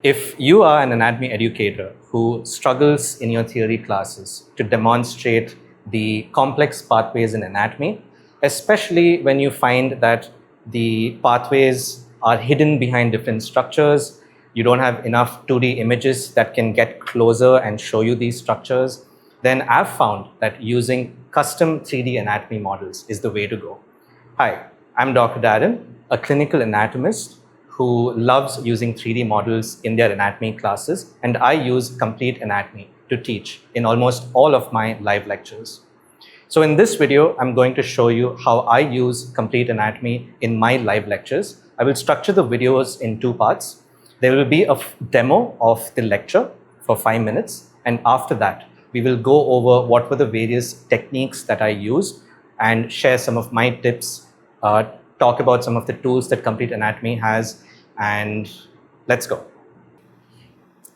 If you are an anatomy educator who struggles in your theory classes to demonstrate the complex pathways in anatomy, especially when you find that the pathways are hidden behind different structures, you don't have enough 2D images that can get closer and show you these structures, then I've found that using custom 3D anatomy models is the way to go. Hi, I'm Dr. Darren, a clinical anatomist who loves using 3D models in their anatomy classes, and I use complete anatomy to teach in almost all of my live lectures. So in this video, I'm going to show you how I use complete anatomy in my live lectures. I will structure the videos in two parts. There will be a demo of the lecture for 5 minutes, and after that, we will go over what were the various techniques that I use and share some of my tips, talk about some of the tools that Complete Anatomy has, and let's go.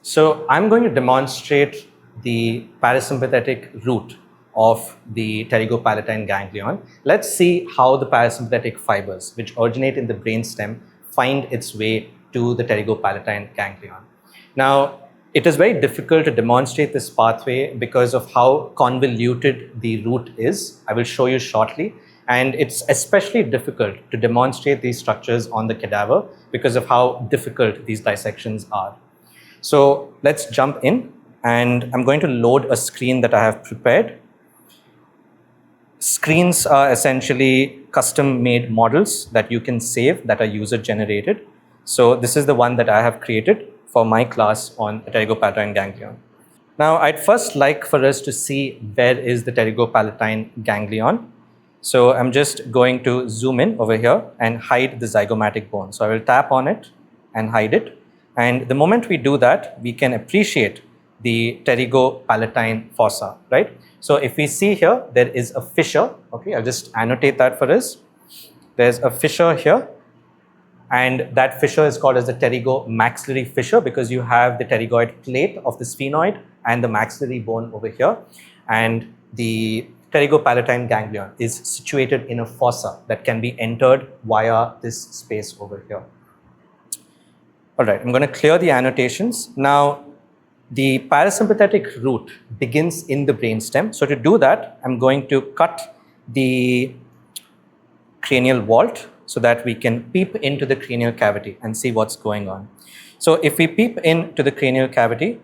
So I'm going to demonstrate the parasympathetic route of the Pterygopalatine Ganglion. Let's see how the parasympathetic fibers, which originate in the brainstem, find its way to the Pterygopalatine Ganglion. Now, it is very difficult to demonstrate this pathway because of how convoluted the route is. I will show you shortly. And it's especially difficult to demonstrate these structures on the cadaver because of how difficult these dissections are. So let's jump in, and I'm going to load a screen that I have prepared. Screens are essentially custom-made models that you can save that are user-generated. So this is the one that I have created for my class on the Pterygopalatine Ganglion. Now, I'd first like for us to see where is the Pterygopalatine Ganglion. So I'm just going to zoom in over here and hide the zygomatic bone. So I will tap on it and hide it. And the moment we do that, we can appreciate the pterygopalatine fossa, right? So if we see here, there is a fissure. Okay, I'll just annotate that for us. There's a fissure here. And that fissure is called as the pterygomaxillary fissure because you have the pterygoid plate of the sphenoid and the maxillary bone over here. And the Pterygopalatine ganglion is situated in a fossa that can be entered via this space over here. All right, I'm going to clear the annotations. Now, the parasympathetic route begins in the brainstem. So to do that, I'm going to cut the cranial vault so that we can peep into the cranial cavity and see what's going on. So if we peep into the cranial cavity,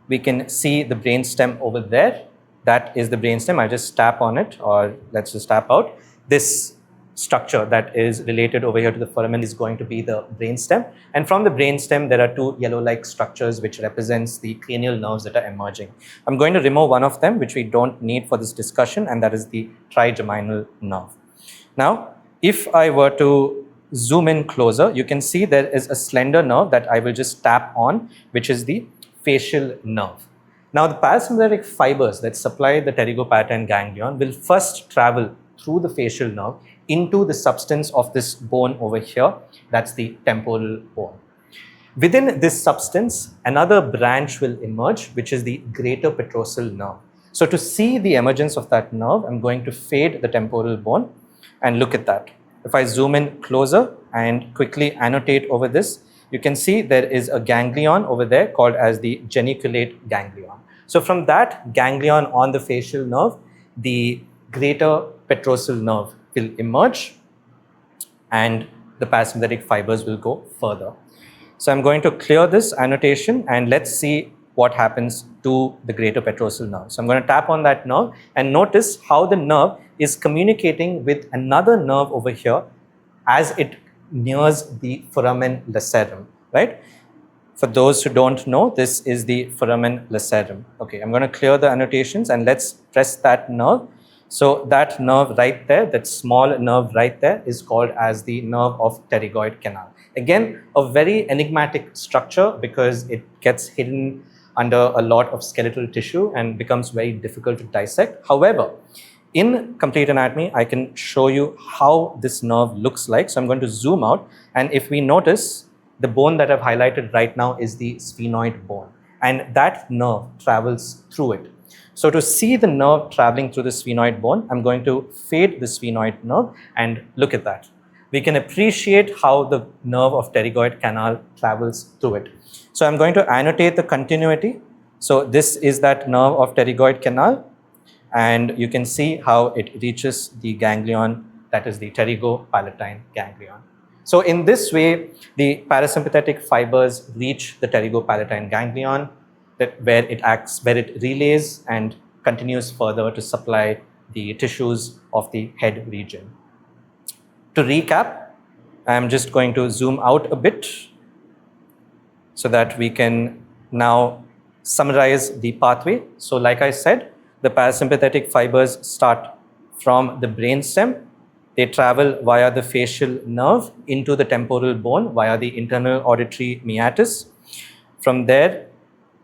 we can see the brainstem over there. That is the brainstem. I'll just tap on it, or let's just tap out. This structure that is related over here to the foramen is going to be the brainstem. And from the brainstem, there are two yellow-like structures which represents the cranial nerves that are emerging. I'm going to remove one of them, which we don't need for this discussion, and that is the trigeminal nerve. Now, if I were to zoom in closer, you can see there is a slender nerve that I will just tap on, which is the facial nerve. Now, the parasympathetic fibers that supply the Pterygopalatine ganglion will first travel through the facial nerve into the substance of this bone over here. That's the temporal bone. Within this substance, another branch will emerge, which is the greater petrosal nerve. So to see the emergence of that nerve, I'm going to fade the temporal bone and look at that. If I zoom in closer and quickly annotate over this, you can see there is a ganglion over there called as the geniculate ganglion. So from that ganglion on the facial nerve, the greater petrosal nerve will emerge and the parasympathetic fibers will go further. So I'm going to clear this annotation and let's see what happens to the greater petrosal nerve. So I'm going to tap on that nerve and notice how the nerve is communicating with another nerve over here as it nears the foramen lacerum, right? For those who don't know, this is the foramen lacerum. Okay, I'm going to clear the annotations and let's press that nerve. So that nerve right there, that small nerve right there is called as the nerve of pterygoid canal. Again, a very enigmatic structure because it gets hidden under a lot of skeletal tissue and becomes very difficult to dissect. However, in Complete Anatomy, I can show you how this nerve looks like. So I'm going to zoom out, and if we notice, the bone that I've highlighted right now is the sphenoid bone, and that nerve travels through it. So to see the nerve traveling through the sphenoid bone, I'm going to fade the sphenoid nerve and look at that. we can appreciate how the nerve of pterygoid canal travels through it. So I'm going to annotate the continuity. So this is that nerve of pterygoid canal, and you can see how it reaches the ganglion, that is the pterygopalatine ganglion. So in this way, the parasympathetic fibers reach the pterygopalatine ganglion, where it relays and continues further to supply the tissues of the head region. To recap, I am just going to zoom out a bit so that we can now summarize the pathway. So like I said, the parasympathetic fibers start from the brainstem. They travel via the facial nerve into the temporal bone via the internal auditory meatus. From there,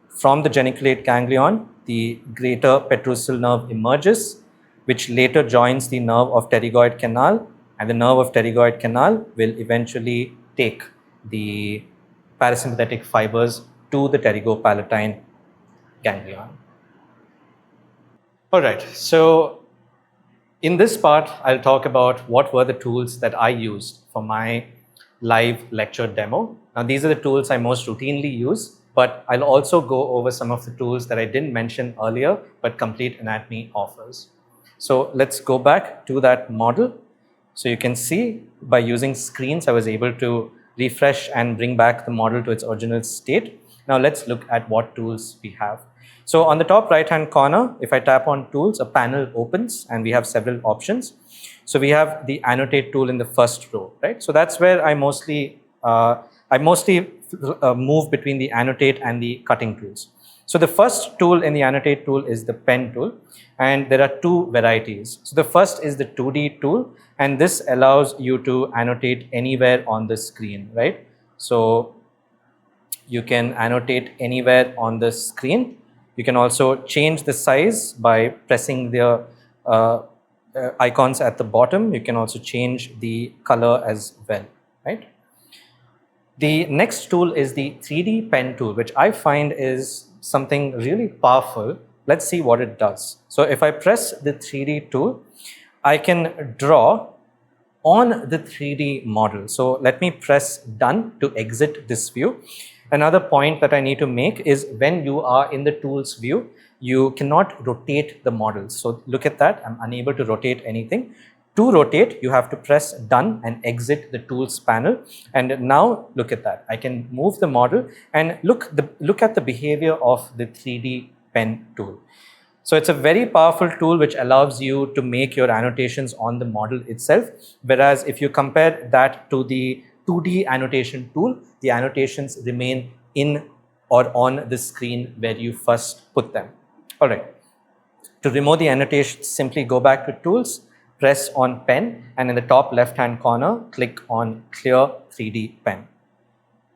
from the geniculate ganglion, the greater petrosal nerve emerges, which later joins the nerve of pterygoid canal, and the nerve of pterygoid canal will eventually take the parasympathetic fibers to the pterygopalatine ganglion. All right, so in this part, I'll talk about what were the tools that I used for my live lecture demo. Now, these are the tools I most routinely use, but I'll also go over some of the tools that I didn't mention earlier, but Complete Anatomy offers. So let's go back to that model. So you can see by using screens, I was able to refresh and bring back the model to its original state. Now let's look at what tools we have. So on the top right-hand corner, if I tap on tools, a panel opens and we have several options. So we have the annotate tool in the first row, right? So that's where I mostly move between the annotate and the cutting tools. So the first tool in the annotate tool is the pen tool, and there are two varieties. So the first is the 2D tool, and this allows you to annotate anywhere on the screen, right? So you can annotate anywhere on the screen. You can also change the size by pressing the icons at the bottom. You can also change the color as well, right? The next tool is the 3D pen tool, which I find is something really powerful. Let's see what it does. So if I press the 3D tool, I can draw on the 3D model. So let me press done to exit this view. Another point that I need to make is when you are in the tools view, you cannot rotate the model. So look at that, I'm unable to rotate anything. To rotate, you have to press done and exit the tools panel. And now look at that. I can move the model and look at the behavior of the 3D pen tool. So it's a very powerful tool which allows you to make your annotations on the model itself. Whereas if you compare that to the 2D annotation tool, the annotations remain in or on the screen where you first put them. All right. To remove the annotations, simply go back to tools, press on pen, and in the top left hand corner, click on clear 3D pen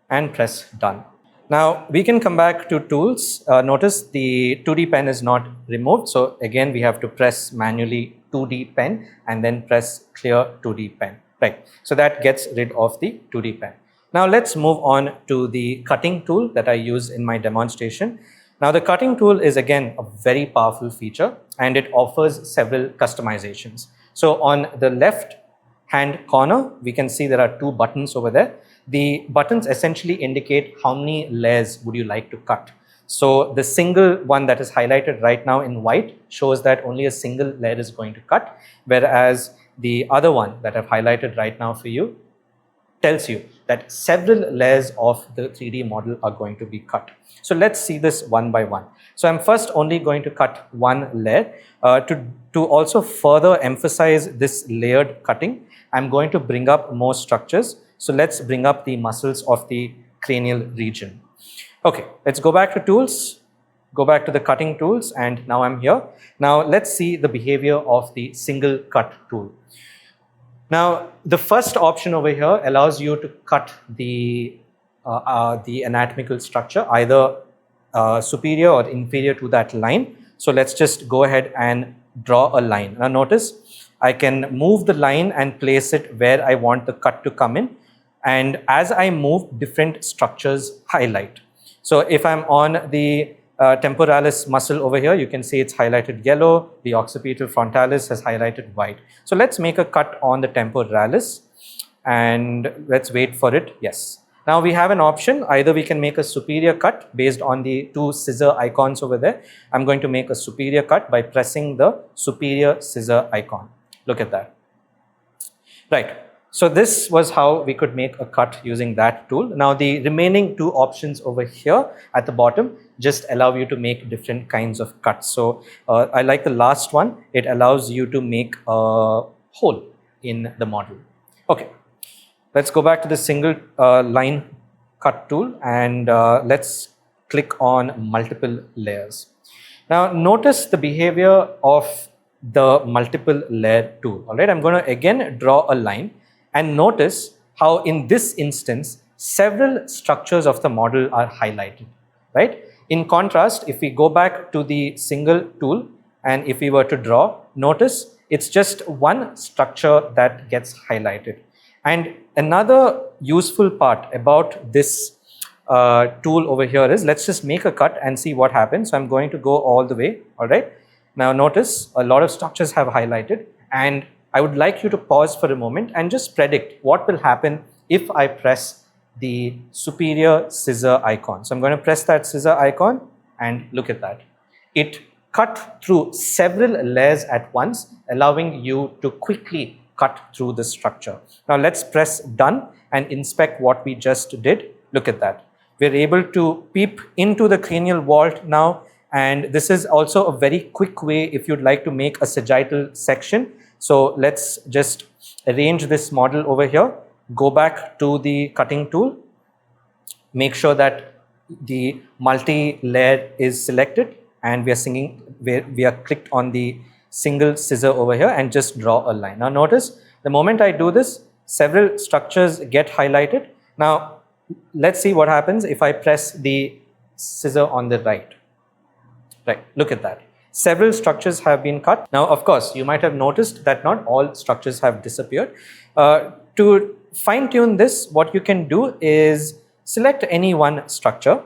and press done. Now we can come back to tools. Notice the 2D pen is not removed. So again, we have to press manually 2D pen and then press clear 2D pen. Right. So that gets rid of the 2D pen. Now let's move on to the cutting tool that I use in my demonstration. Now the cutting tool is again a very powerful feature and it offers several customizations. So on the left hand corner, we can see there are two buttons over there. The buttons essentially indicate how many layers would you like to cut. So the single one that is highlighted right now in white shows that only a single layer is going to cut, whereas the other one that I've highlighted right now for you tells you that several layers of the 3D model are going to be cut. So let's see this one by one. So I'm first only going to cut one layer. To also further emphasize this layered cutting, I'm going to bring up more structures. So let's bring up the muscles of the cranial region. Okay, let's go back to tools, go back to the cutting tools, and now I'm here. Now let's see the behavior of the single cut tool. Now, the first option over here allows you to cut the anatomical structure either superior or inferior to that line. So let's just go ahead and draw a line. Now notice I can move the line and place it where I want the cut to come in. And as I move, different structures highlight. So if I'm on the temporalis muscle over here, you can see it's highlighted yellow. The occipital frontalis has highlighted white. So let's make a cut on the temporalis. and let's wait for it. Yes. Now we have an option. Either we can make a superior cut based on the two scissor icons over there. I'm going to make a superior cut by pressing the superior scissor icon. Look at that. Right. So this was how we could make a cut using that tool. Now the remaining two options over here at the bottom just allow you to make different kinds of cuts. So I like the last one. It allows you to make a hole in the model. Okay. Let's go back to the single line cut tool and let's click on multiple layers. Now notice the behavior of the multiple layer tool. All right, I'm going to again draw a line and notice how in this instance several structures of the model are highlighted, right? In contrast, if we go back to the single tool and if we were to draw, notice it's just one structure that gets highlighted. And another useful part about this tool over here is, let's just make a cut and see what happens. So I'm going to go all the way. All right. Now notice a lot of structures have highlighted, and I would like you to pause for a moment and just predict what will happen if I press the superior scissor icon. So I'm going to press that scissor icon and look at that. It cut through several layers at once, allowing you to quickly cut through the structure. Now let's press done and inspect what we just did. Look at that. We're able to peep into the cranial vault now, and this is also a very quick way if you'd like to make a sagittal section. So let's just arrange this model over here, go back to the cutting tool, make sure that the multi-layer is selected, and we are clicked on the single scissor over here and just draw a line. Now notice the moment I do this, several structures get highlighted. Now let's see what happens if I press the scissor on the right. Right, look at that. Several structures have been cut. Now, of course, you might have noticed that not all structures have disappeared. To fine tune this, what you can do is select any one structure.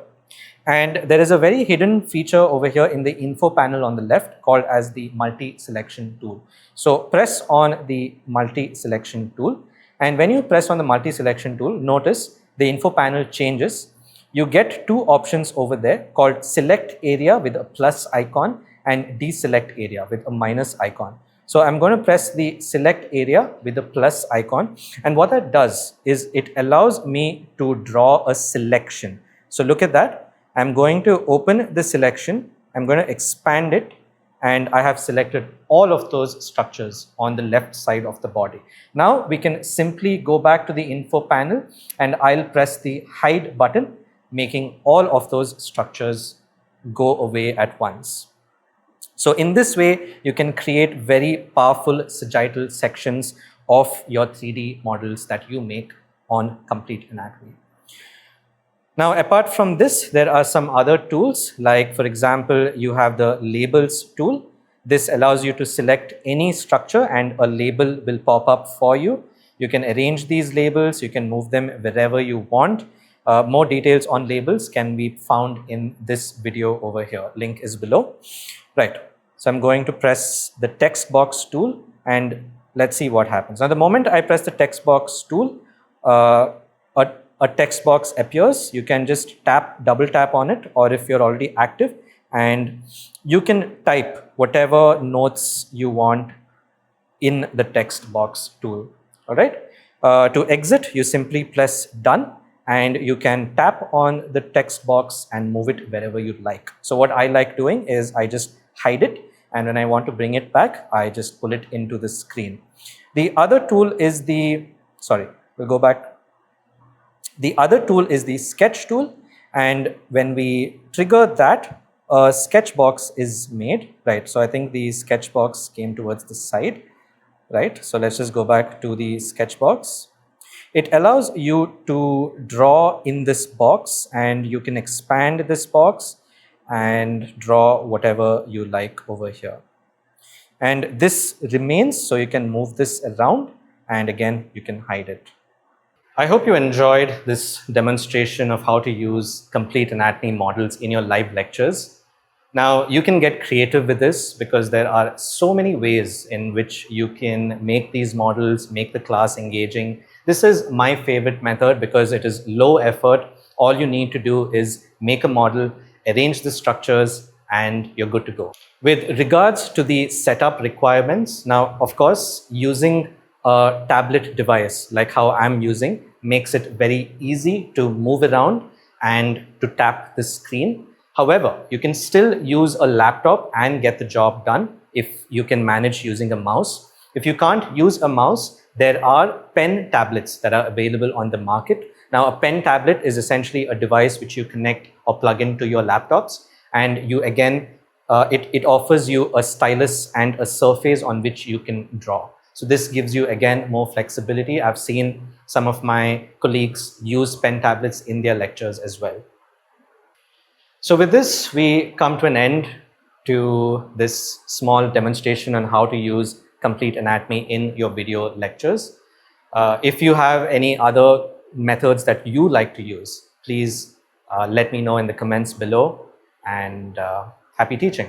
And there is a very hidden feature over here in the info panel on the left called as the multi-selection tool. So press on the multi-selection tool. And when you press on the multi-selection tool, notice the info panel changes. You get two options over there called select area with a plus icon and deselect area with a minus icon. So I'm going to press the select area with the plus icon. And what that does is it allows me to draw a selection. So look at that. I'm going to open the selection. I'm going to expand it. And I have selected all of those structures on the left side of the body. Now we can simply go back to the info panel and I'll press the hide button, making all of those structures go away at once. So in this way, you can create very powerful sagittal sections of your 3D models that you make on complete anatomy. Now, apart from this, there are some other tools, like for example, you have the labels tool. This allows you to select any structure and a label will pop up for you. You can arrange these labels, you can move them wherever you want. More details on labels can be found in this video over here. Link is below. Right. So I'm going to press the text box tool and let's see what happens. Now, the moment I press the text box tool, a text box appears. You can just double tap on it, or if you're already active, and you can type whatever notes you want in the text box tool. All right. To exit, you simply press done. And you can tap on the text box and move it wherever you'd like. So what I like doing is I just hide it, and when I want to bring it back, I just pull it into the screen. The other tool is we'll go back. The other tool is the sketch tool, and when we trigger that, a sketch box is made, right? So I think the sketch box came towards the side, right? So let's just go back to the sketch box. It allows you to draw in this box, and you can expand this box and draw whatever you like over here. And this remains, so you can move this around, and again, you can hide it. I hope you enjoyed this demonstration of how to use complete anatomy models in your live lectures. Now, you can get creative with this because there are so many ways in which you can make these models, make the class engaging. This is my favorite method because it is low effort. All you need to do is make a model, arrange the structures, and you're good to go. With regards to the setup requirements, now, of course, using a tablet device like how I'm using makes it very easy to move around and to tap the screen. However, you can still use a laptop and get the job done if you can manage using a mouse. If you can't use a mouse, there are pen tablets that are available on the market. Now, a pen tablet is essentially a device which you connect or plug into your laptops, and you again, it offers you a stylus and a surface on which you can draw. So this gives you again more flexibility. I've seen some of my colleagues use pen tablets in their lectures as well. So with this, we come to an end to this small demonstration on how to use complete anatomy in your video lectures. If you have any other methods that you like to use, please let me know in the comments below, and happy teaching.